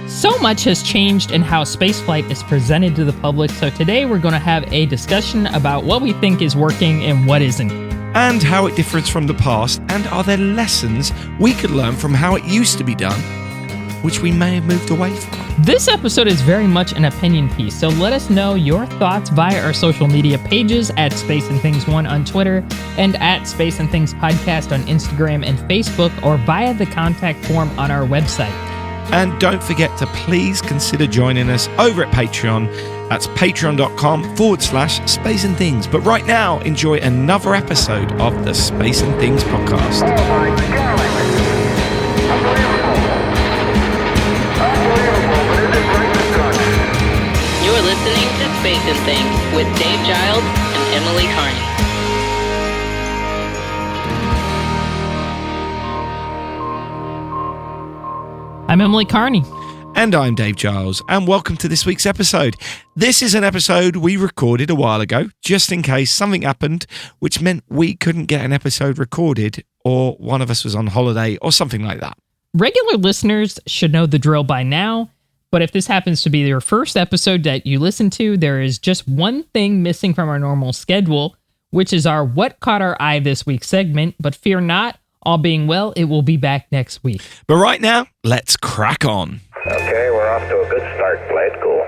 So much has changed in how spaceflight is presented to the public, so today we're going to have a discussion about what we think is working and what isn't. And how it differs from the past, and are there lessons we could learn from how it used to be done, which we may have moved away from. This episode is very much an opinion piece, so let us know your thoughts via our social media pages at Space and Things 1 on Twitter and at Space and Things Podcast on Instagram and Facebook, or via the contact form on our website. And don't forget to please consider joining us over at Patreon. That's patreon.com/Space and Things. But right now, enjoy another episode of the Space and Things podcast. Oh my God! Unbelievable! But is it great to done? You're listening to Space and Things with Dave Giles and Emily Carney. I'm Emily Carney. And I'm Dave Giles, and welcome to this week's episode. This is an episode we recorded a while ago, just in case something happened, which meant we couldn't get an episode recorded, or one of us was on holiday, or something like that. Regular listeners should know the drill by now, but if this happens to be your first episode that you listen to, there is just one thing missing from our normal schedule, which is our What Caught Our Eye This Week segment, but fear not, all being well, it will be back next week. But right now, let's crack on. Okay, we're off to a good start. Play it cool.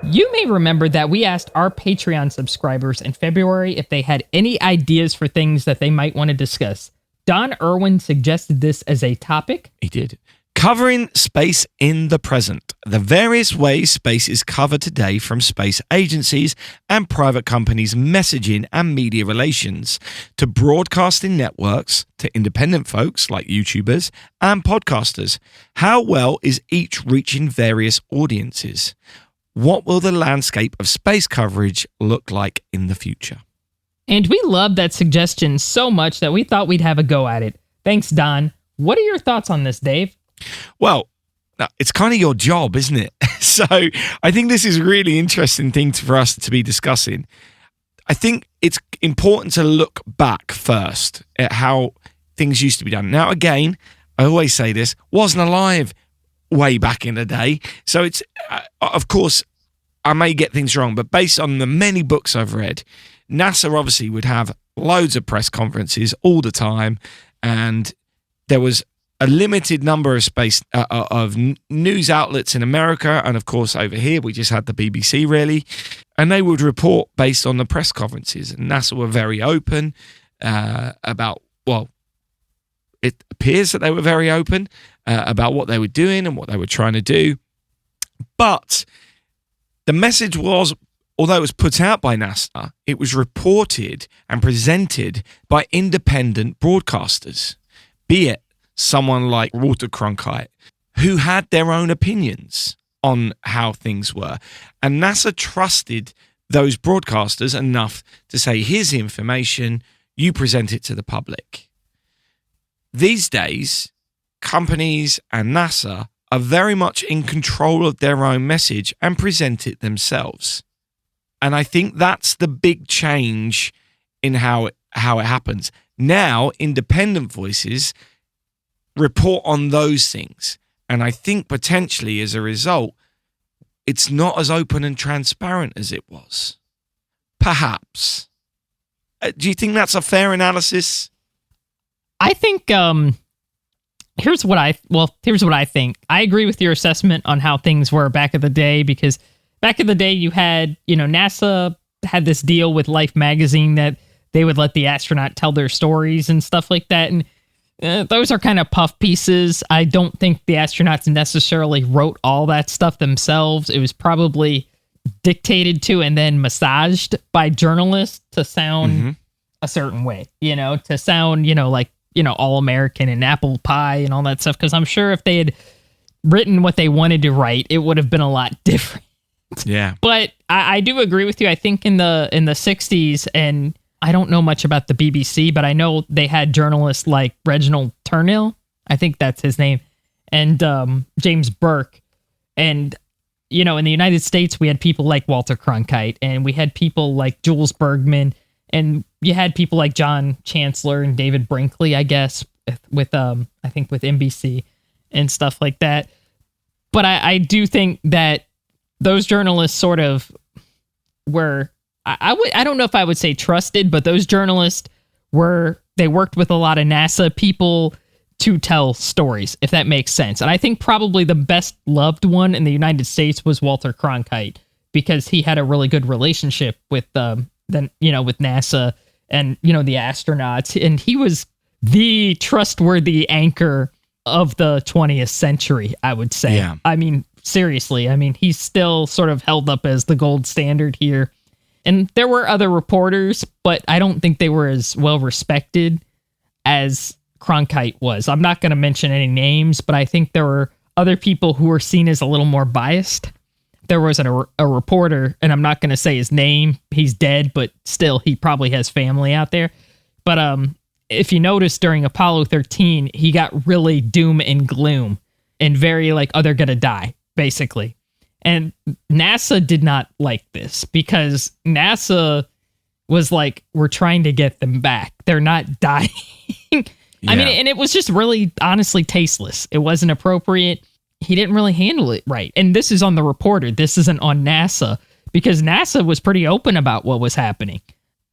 You may remember that we asked our Patreon subscribers in February if they had any ideas for things that they might want to discuss. Don Irwin suggested this as a topic. He did. Covering space in the present. The various ways space is covered today, from space agencies and private companies' messaging and media relations, to broadcasting networks, to independent folks like YouTubers and podcasters. How well is each reaching various audiences? What will the landscape of space coverage look like in the future? And we loved that suggestion so much that we thought we'd have a go at it. Thanks, Don. What are your thoughts on this, Dave? Well, it's kind of your job, isn't it? So I think this is a really interesting thing for us to be discussing. I think it's important to look back first at how things used to be done. Now, again, I always say this, wasn't alive way back in the day. So it's, of course, I may get things wrong, but based on the many books I've read, NASA obviously would have loads of press conferences all the time, and there was a limited number of news outlets in America, and of course over here we just had the BBC really, and they would report based on the press conferences. And NASA were very open about, well, it appears that they were very open about what they were doing and what they were trying to do. But the message was, although it was put out by NASA, it was reported and presented by independent broadcasters, be it someone like Walter Cronkite, who had their own opinions on how things were. And NASA trusted those broadcasters enough to say, here's the information, you present it to the public. These days, companies and NASA are very much in control of their own message and present it themselves. And I think that's the big change in how it happens. Now, independent voices report on those things. And I think potentially as a result, it's not as open and transparent as it was. Perhaps. Do you think that's a fair analysis? I think, here's what I think. I agree with your assessment on how things were back in the day, because back in the day you had, NASA had this deal with Life magazine that they would let the astronaut tell their stories and stuff like that. And those are kind of puff pieces. I don't think the astronauts necessarily wrote all that stuff themselves. It was probably dictated to and then massaged by journalists to sound a certain way, to sound, like, all American and apple pie and all that stuff. Because I'm sure if they had written what they wanted to write, it would have been a lot different. Yeah. But I do agree with you. I think in the 60s, and I don't know much about the BBC, but I know they had journalists like Reginald Turnill, I think that's his name, and James Burke. And, in the United States, we had people like Walter Cronkite, and we had people like Jules Bergman, and you had people like John Chancellor and David Brinkley, I guess, with NBC and stuff like that. But I do think that those journalists sort of were, I don't know if I would say trusted, but those journalists they worked with a lot of NASA people to tell stories, if that makes sense. And I think probably the best loved one in the United States was Walter Cronkite, because he had a really good relationship with with NASA and the astronauts, and he was the trustworthy anchor of the 20th century, I would say. Yeah. I mean, seriously, he's still sort of held up as the gold standard here. And there were other reporters, but I don't think they were as well respected as Cronkite was. I'm not going to mention any names, but I think there were other people who were seen as a little more biased. There was a reporter, and I'm not going to say his name. He's dead, but still, he probably has family out there. But if you notice, during Apollo 13, he got really doom and gloom and very like, oh, they're going to die, basically. And NASA did not like this, because NASA was like, we're trying to get them back. They're not dying. I mean, and it was just really, honestly, tasteless. It wasn't appropriate. He didn't really handle it right. And this is on the reporter. This isn't on NASA, because NASA was pretty open about what was happening.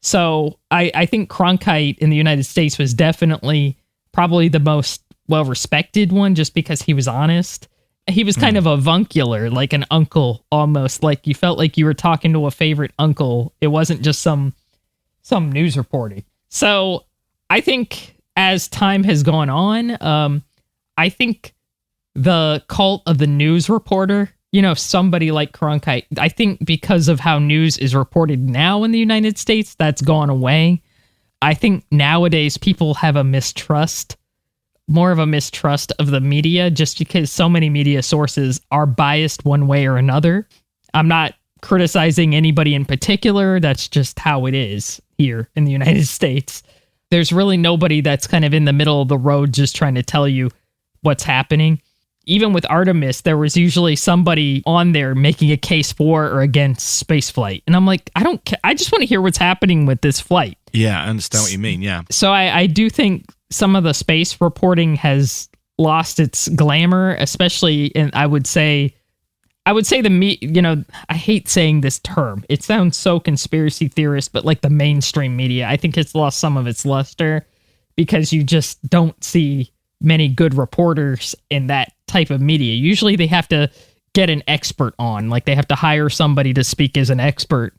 So I think Cronkite in the United States was definitely probably the most well-respected one, just because he was honest. He was kind of avuncular, like an uncle almost. Like you felt like you were talking to a favorite uncle. It wasn't just some news reporting. So I think as time has gone on, I think the cult of the news reporter, somebody like Cronkite, I think because of how news is reported now in the United States, that's gone away. I think nowadays people have more of a mistrust of the media, just because so many media sources are biased one way or another. I'm not criticizing anybody in particular. That's just how it is here in the United States. There's really nobody that's kind of in the middle of the road just trying to tell you what's happening. Even with Artemis, there was usually somebody on there making a case for or against spaceflight. And I'm like, I don't care. I just want to hear what's happening with this flight. Yeah, I understand what you mean, yeah. So I do think some of the space reporting has lost its glamour, especially in, I would say I hate saying this term. It sounds so conspiracy theorist, but like the mainstream media, I think it's lost some of its luster, because you just don't see many good reporters in that type of media. Usually they have to get an expert on, like they have to hire somebody to speak as an expert,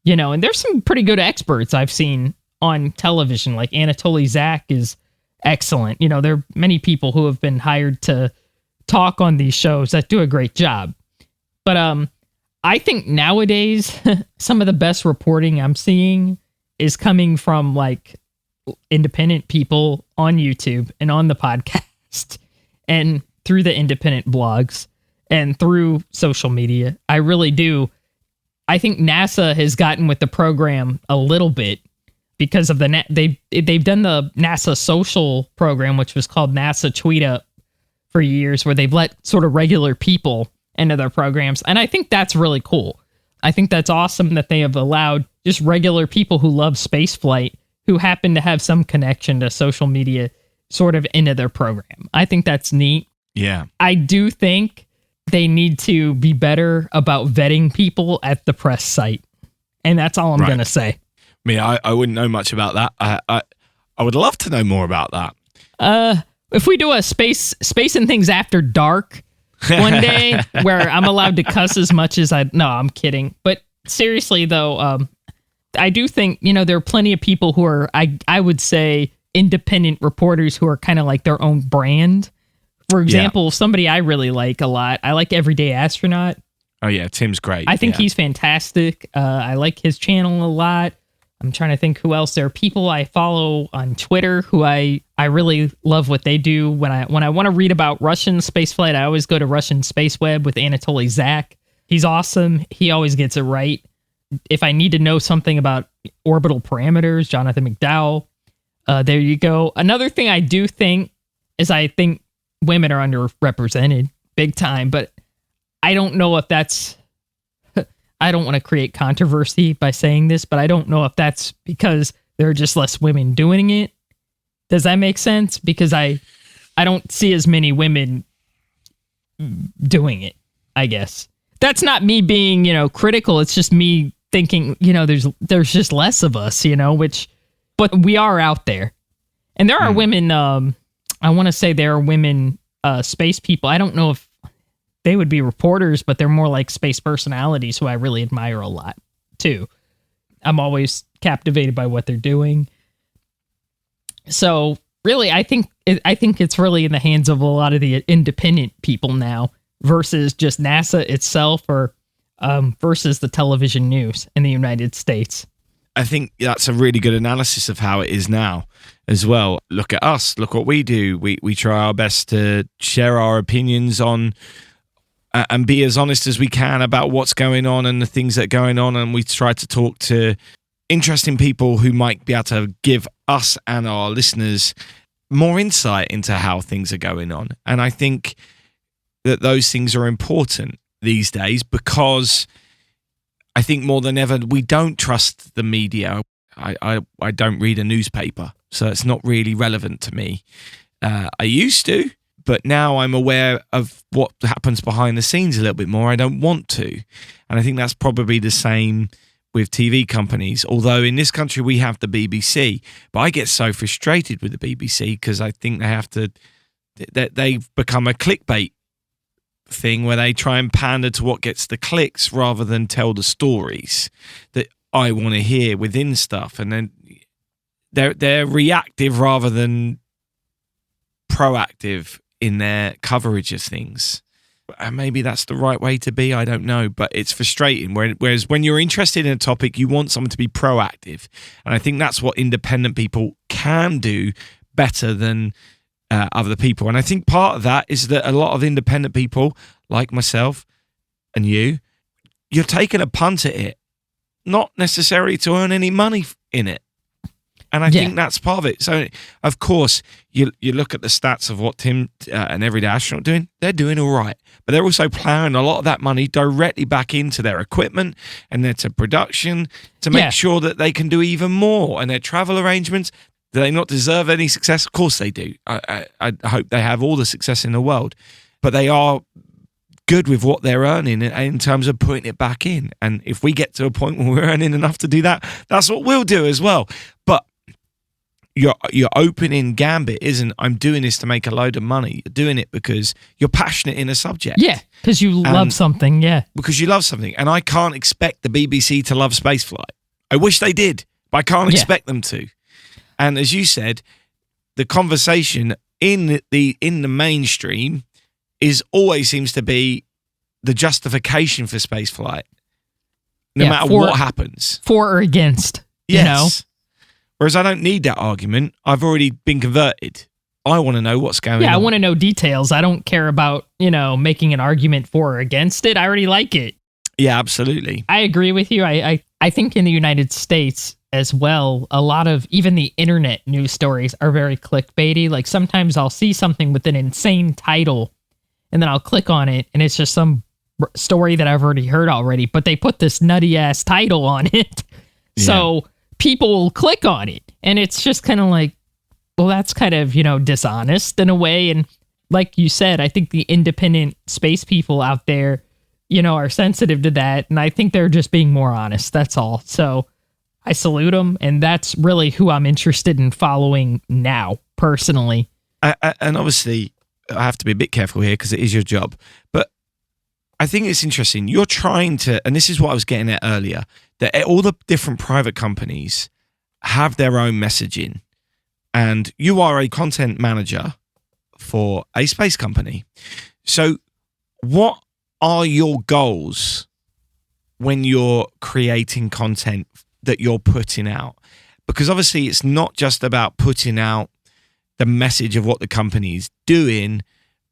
and there's some pretty good experts I've seen on television, like Anatoly Zak is excellent. There are many people who have been hired to talk on these shows that do a great job. But I think nowadays some of the best reporting I'm seeing is coming from like independent people on YouTube and on the podcast and through the independent blogs and through social media. I really do. I think NASA has gotten with the program a little bit because of they've done the NASA social program, which was called NASA Tweet Up for years, where they've let sort of regular people into their programs. And I think that's really cool. I think that's awesome that they have allowed just regular people who love spaceflight, who happen to have some connection to social media, sort of into their program. I think that's neat. Yeah. I do think they need to be better about vetting people at the press site. And that's all I'm going to say. I mean, I wouldn't know much about that. I would love to know more about that. If we do a space and things after dark one day where I'm allowed to cuss as much as no, I'm kidding. But seriously though, I do think, there are plenty of people who are, I would say, independent reporters who are kind of like their own brand. For example, somebody I really like a lot, I like Everyday Astronaut. Oh yeah, Tim's great. I think he's fantastic. I like his channel a lot. I'm trying to think who else. There are people I follow on Twitter who I really love what they do. When I want to read about Russian spaceflight, I always go to Russian Space Web with Anatoly Zak. He's awesome. He always gets it right. If I need to know something about orbital parameters, Jonathan McDowell. There you go. Another thing I do think is I think women are underrepresented big time, but I don't know if that's... I don't want to create controversy by saying this, but I don't know if that's because there are just less women doing it. Does that make sense? Because I don't see as many women doing it, I guess. That's not me being, critical. It's just me thinking, there's just less of us, but we are out there. And there are women, I want to say there are women space people. I don't know if they would be reporters, but they're more like space personalities who I really admire a lot, too. I'm always captivated by what they're doing. So, really, I think it's really in the hands of a lot of the independent people now versus just NASA itself or versus the television news in the United States. I think that's a really good analysis of how it is now as well. Look at us. Look what we do. We try our best to share our opinions on and be as honest as we can about what's going on and the things that are going on. And we try to talk to interesting people who might be able to give us and our listeners more insight into how things are going on. And I think that those things are important these days because I think more than ever, we don't trust the media. I don't read a newspaper, so it's not really relevant to me. I used to, but now I'm aware of what happens behind the scenes a little bit more. I don't want to. And I think that's probably the same with TV companies. Although in this country, we have the BBC, but I get so frustrated with the BBC because I think they've become a clickbait thing where they try and pander to what gets the clicks rather than tell the stories that I want to hear within stuff. And then they're reactive rather than proactive in their coverage of things. And maybe that's the right way to be. I don't know, but it's frustrating. Whereas when you're interested in a topic, you want someone to be proactive. And I think that's what independent people can do better than other people. And I think part of that is that a lot of independent people like myself and you're taking a punt at it, not necessarily to earn any money in it. And I think that's part of it. So, of course, you look at the stats of what Tim and Everyday Astronaut are doing. They're doing all right. But they're also plowing a lot of that money directly back into their equipment and into production to make sure that they can do even more. And their travel arrangements, do they not deserve any success? Of course they do. I hope they have all the success in the world. But they are good with what they're earning in terms of putting it back in. And if we get to a point where we're earning enough to do that, that's what we'll do as well. But your opening gambit isn't, I'm doing this to make a load of money. You're doing it because you're passionate in a subject. Yeah, because you love something, Because you love something. And I can't expect the BBC to love spaceflight. I wish they did, but I can't expect them to. And as you said, the conversation in the mainstream always seems to be the justification for spaceflight, no matter what happens. For or against, yes. Whereas I don't need that argument. I've already been converted. I want to know what's going on. Yeah, I want to know details. I don't care about, making an argument for or against it. I already like it. Yeah, absolutely. I agree with you. I think in the United States as well, a lot of even the internet news stories are very clickbaity. Like sometimes I'll see something with an insane title and then I'll click on it and it's just some story that I've already heard already, but they put this nutty ass title on it. Yeah. So people will click on it and it's just kind of like, well, that's kind of, dishonest in a way. And like you said, I think the independent space people out there, are sensitive to that. And I think they're just being more honest. That's all. So I salute them. And that's really who I'm interested in following now, personally. And obviously, I have to be a bit careful here because it is your job. But I think it's interesting. You're trying to, and this is what I was getting at earlier, that all the different private companies have their own messaging. And you are a content manager for a space company. So what are your goals when you're creating content that you're putting out? Because obviously it's not just about putting out the message of what the company is doing,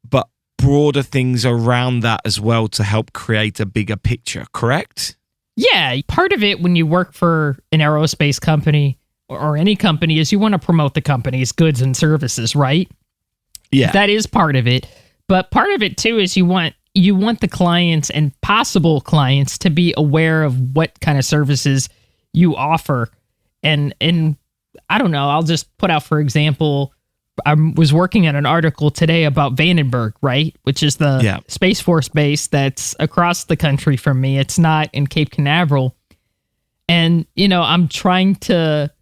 but broader things around that as well to help create a bigger picture, correct? Yeah, part of it when you work for an aerospace company or any company is you want to promote the company's goods and services, right? Yeah. That is part of it. But part of it too is you want the clients and possible clients to be aware of what kind of services you offer. And I don't know, I'll just put out, for example, I was working on an article today about Vandenberg, right? Which is the Space Force base that's across the country from me. It's not in Cape Canaveral. And, I'm trying to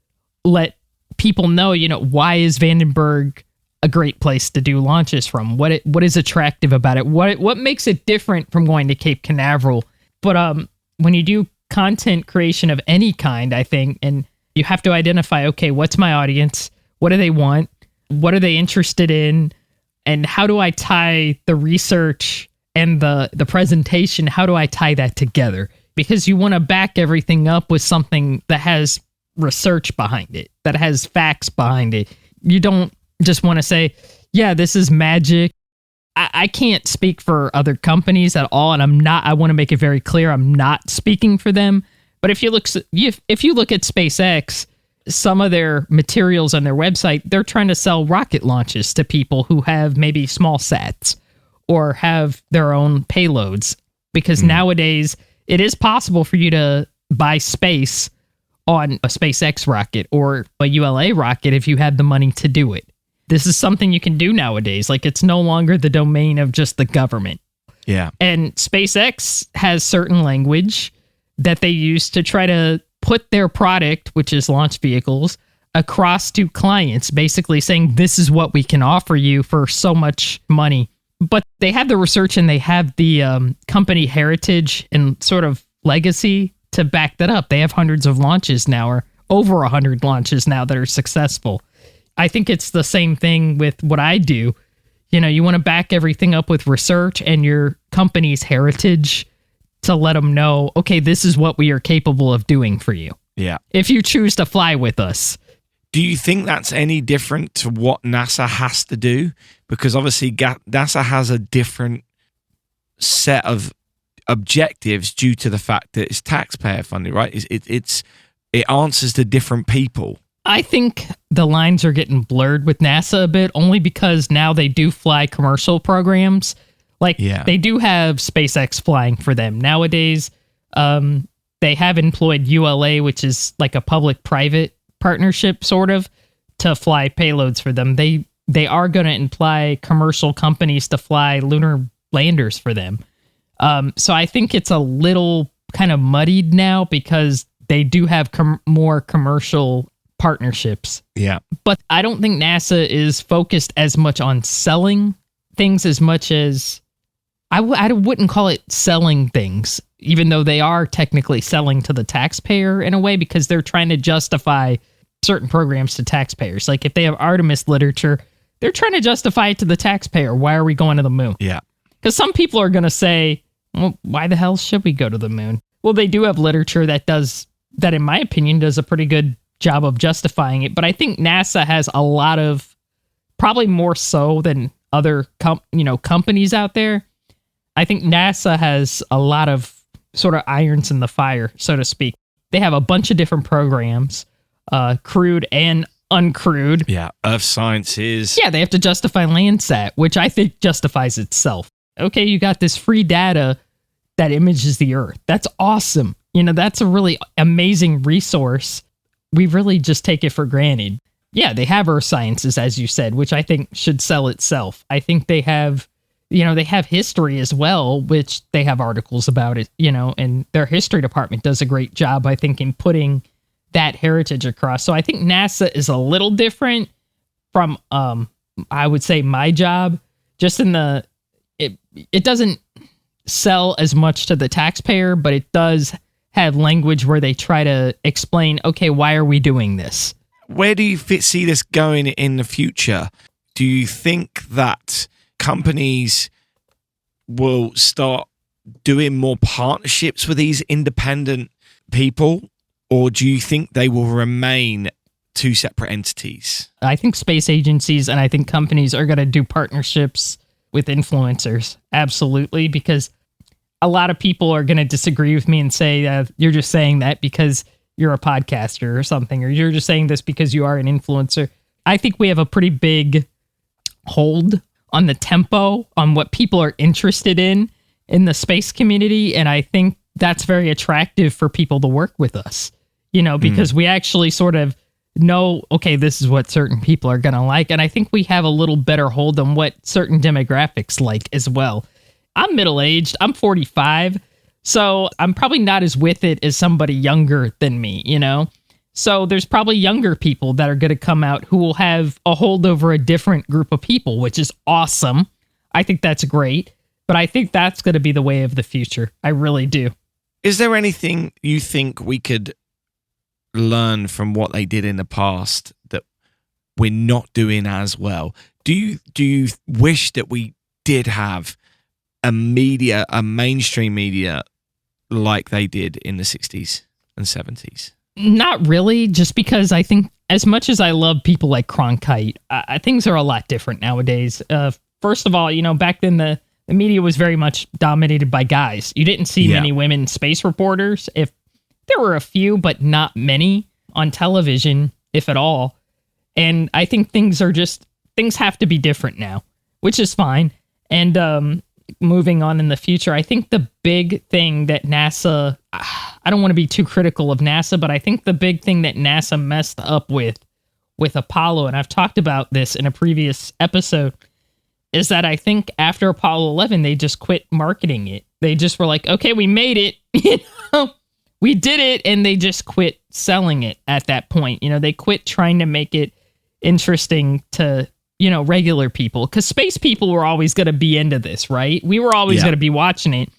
let people know, why is Vandenberg a great place to do launches from? What is attractive about it? What makes it different from going to Cape Canaveral? But when you do content creation of any kind, I think, and you have to identify, okay, what's my audience? What do they want? What are they interested in? And how do I tie the research and the presentation? How do I tie that together? Because you want to back everything up with something that has research behind it, that has facts behind it. You don't just want to say, yeah, this is magic. I can't speak for other companies at all, and I want to make it very clear, I'm not speaking for them. But if you look at SpaceX, some of their materials on their website, they're trying to sell rocket launches to people who have maybe small sats or have their own payloads. Because nowadays, it is possible for you to buy space on a SpaceX rocket or a ULA rocket if you had the money to do it. This is something you can do nowadays. Like, it's no longer the domain of just the government. Yeah. And SpaceX has certain language that they use to try to put their product, which is launch vehicles, across to clients, basically saying, this is what we can offer you for so much money. But they have the research and they have the company heritage and sort of legacy to back that up. They have hundreds of launches now, or over 100 launches now that are successful. I think it's the same thing with what I do. You want to back everything up with research and your company's heritage to let them know, okay, this is what we are capable of doing for you. Yeah. If you choose to fly with us. Do you think that's any different to what NASA has to do? Because obviously NASA has a different set of objectives due to the fact that it's taxpayer funded, right? It answers to different people. I think the lines are getting blurred with NASA a bit, only because now they do fly commercial programs. They do have SpaceX flying for them. Nowadays, they have employed ULA, which is like a public-private partnership, sort of, to fly payloads for them. They are going to employ commercial companies to fly lunar landers for them. So I think it's a little kind of muddied now because they do have more commercial partnerships. Yeah. But I don't think NASA is focused as much on selling things as much as I wouldn't call it selling things, even though they are technically selling to the taxpayer in a way, because they're trying to justify certain programs to taxpayers. Like if they have Artemis literature, they're trying to justify it to the taxpayer. Why are we going to the moon? Yeah. Because some people are going to say, well, why the hell should we go to the moon? Well, they do have literature that, in my opinion, does a pretty good job of justifying it. But I think NASA has a lot of, probably more so than other companies out there. I think NASA has a lot of sort of irons in the fire, so to speak. They have a bunch of different programs, crewed and uncrewed. Yeah, Earth Sciences. Yeah, they have to justify Landsat, which I think justifies itself. Okay, you got this free data that images the Earth. That's awesome. That's a really amazing resource. We really just take it for granted. Yeah, they have Earth Sciences, as you said, which I think should sell itself. I think they have, they have history as well, which they have articles about it, and their history department does a great job, I think, in putting that heritage across. So I think NASA is a little different from, I would say, my job, just in it doesn't sell as much to the taxpayer, but it does have language where they try to explain, okay, why are we doing this? Where do you see this going in the future? Do you think that companies will start doing more partnerships with these independent people, or do you think they will remain two separate entities? I think space agencies and I think companies are going to do partnerships with influencers. Absolutely. Because a lot of people are going to disagree with me and say, you're just saying that because you're a podcaster or something, or you're just saying this because you are an influencer. I think we have a pretty big hold on the tempo, on what people are interested in the space community. And I think that's very attractive for people to work with us, because we actually sort of know, okay, this is what certain people are going to like. And I think we have a little better hold on what certain demographics like as well. I'm middle-aged. I'm 45. So I'm probably not as with it as somebody younger than me, you know? So there's probably younger people that are going to come out who will have a hold over a different group of people, which is awesome. I think that's great. But I think that's going to be the way of the future. I really do. Is there anything you think we could learn from what they did in the past that we're not doing as well? Do you wish that we did have a mainstream media like they did in the 60s and 70s? Not really, just because I think as much as I love people like Cronkite, things are a lot different nowadays. First of all, you know, back then the media was very much dominated by guys. You didn't see many women space reporters. If there were a few, but not many on television, if at all. And I think things have to be different now, which is fine. And moving on in the future, I think the big thing that NASA, I don't want to be too critical of NASA, but I think the big thing that NASA messed up with Apollo, and I've talked about this in a previous episode, is that I think after Apollo 11, they just quit marketing it. They just were like, okay, we made it, you know, we did it, and they just quit selling it at that point. You know, they quit trying to make it interesting to, you know, regular people, because space people were always going to be into this, right? We were always going to be watching it,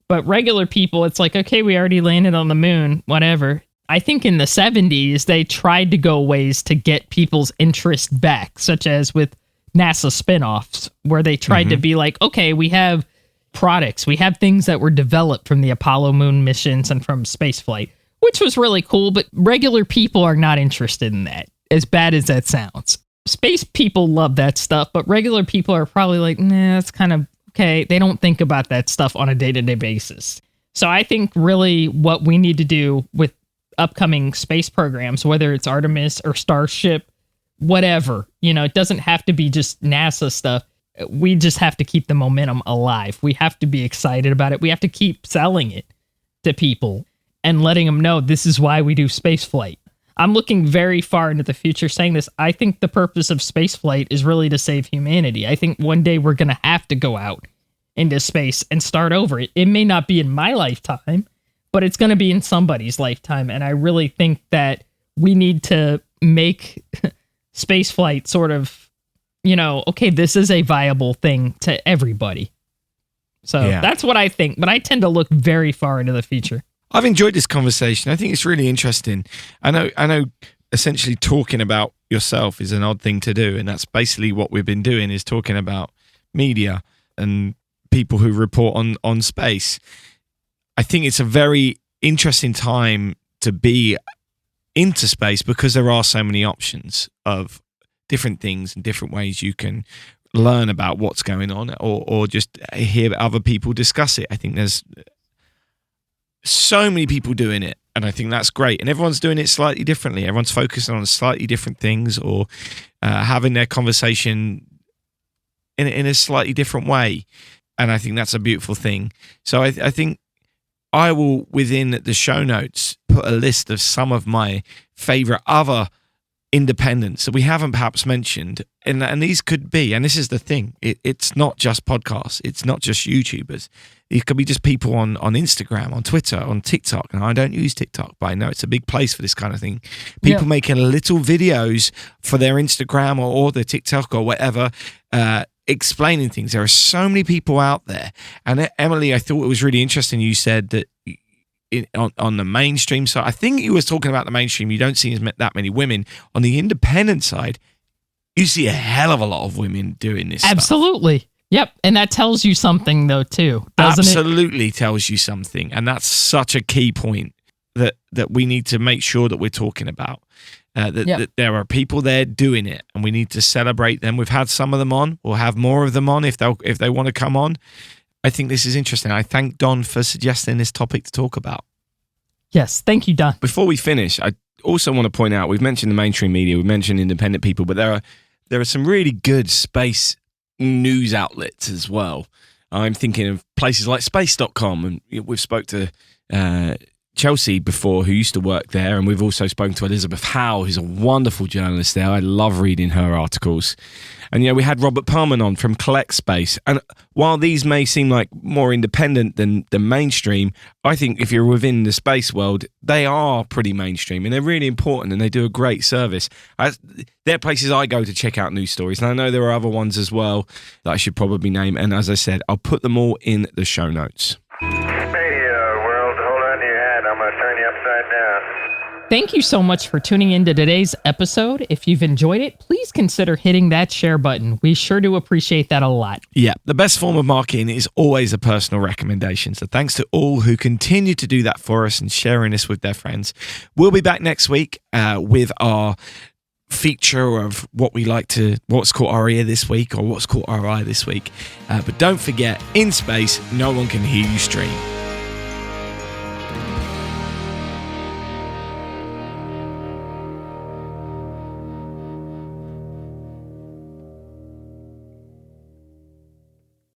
but regular people, it's like, okay, we already landed on the moon, whatever. I think in the 70s, they tried to go ways to get people's interest back, such as with NASA spinoffs, where they tried to be like, okay, we have products, we have things that were developed from the Apollo moon missions and from spaceflight, which was really cool, but regular people are not interested in that, as bad as that sounds. Space people love that stuff, but regular people are probably like, nah, that's kind of okay. They don't think about that stuff on a day-to-day basis. So I think really what we need to do with upcoming space programs, whether it's Artemis or Starship, whatever, you know, it doesn't have to be just NASA stuff. We just have to keep the momentum alive. We have to be excited about it. We have to keep selling it to people and letting them know this is why we do space flight. I'm looking very far into the future saying this. I think the purpose of space flight is really to save humanity. I think one day we're going to have to go out into space and start over. It may not be in my lifetime, but it's going to be in somebody's lifetime. And I really think that we need to make space flight sort of, you know, okay, this is a viable thing to everybody. So that's what I think, but I tend to look very far into the future. I've enjoyed this conversation. I think it's really interesting. I know essentially talking about yourself is an odd thing to do, and that's basically what we've been doing, is talking about media and people who report on space. I think it's a very interesting time to be into space because there are so many options of different things and different ways you can learn about what's going on or just hear other people discuss it. I think there's so many people doing it, and I think that's great. And everyone's doing it slightly differently. Everyone's focusing on slightly different things or having their conversation in a slightly different way. And I think that's a beautiful thing. So I think I will, within the show notes, put a list of some of my favorite other independents that we haven't perhaps mentioned. And these could be, and this is the thing, it's not just podcasts, it's not just YouTubers. It could be just people on Instagram, on Twitter, on TikTok. And I don't use TikTok, but I know it's a big place for this kind of thing. People making little videos for their Instagram or their TikTok or whatever, explaining things. There are so many people out there. And Emily, I thought it was really interesting you said that on the mainstream side, I think you was talking about the mainstream, you don't see that many women. On the independent side, you see a hell of a lot of women doing this Absolutely. stuff. Yep. And that tells you something, though, too, doesn't Absolutely tells you something. And that's such a key point that we need to make sure that we're talking about. That there are people there doing it, and we need to celebrate them. We've had some of them on. We'll have more of them on if they want to come on. I think this is interesting. I thank Don for suggesting this topic to talk about. Yes, thank you, Don. Before we finish, I also want to point out, we've mentioned the mainstream media, we've mentioned independent people, but there are some really good space news outlets as well. I'm thinking of places like space.com, and we've spoke to Chelsea before, who used to work there, and we've also spoken to Elizabeth Howe, who's a wonderful journalist there. I love reading her articles. And, we had Robert Perlman on from Collect Space. And while these may seem like more independent than mainstream, I think if you're within the space world, they are pretty mainstream, and they're really important, and they do a great service. They're places I go to check out news stories, and I know there are other ones as well that I should probably name. And as I said, I'll put them all in the show notes. World, hold on to your hat. I'm going to turn you upside down. Thank you so much for tuning into today's episode. If you've enjoyed it, please consider hitting that share button. We sure do appreciate that a lot. Yeah, the best form of marketing is always a personal recommendation. So thanks to all who continue to do that for us and sharing this with their friends. We'll be back next week with our feature of what's caught our ear this week or what's caught our eye this week. But don't forget, in space, no one can hear you stream.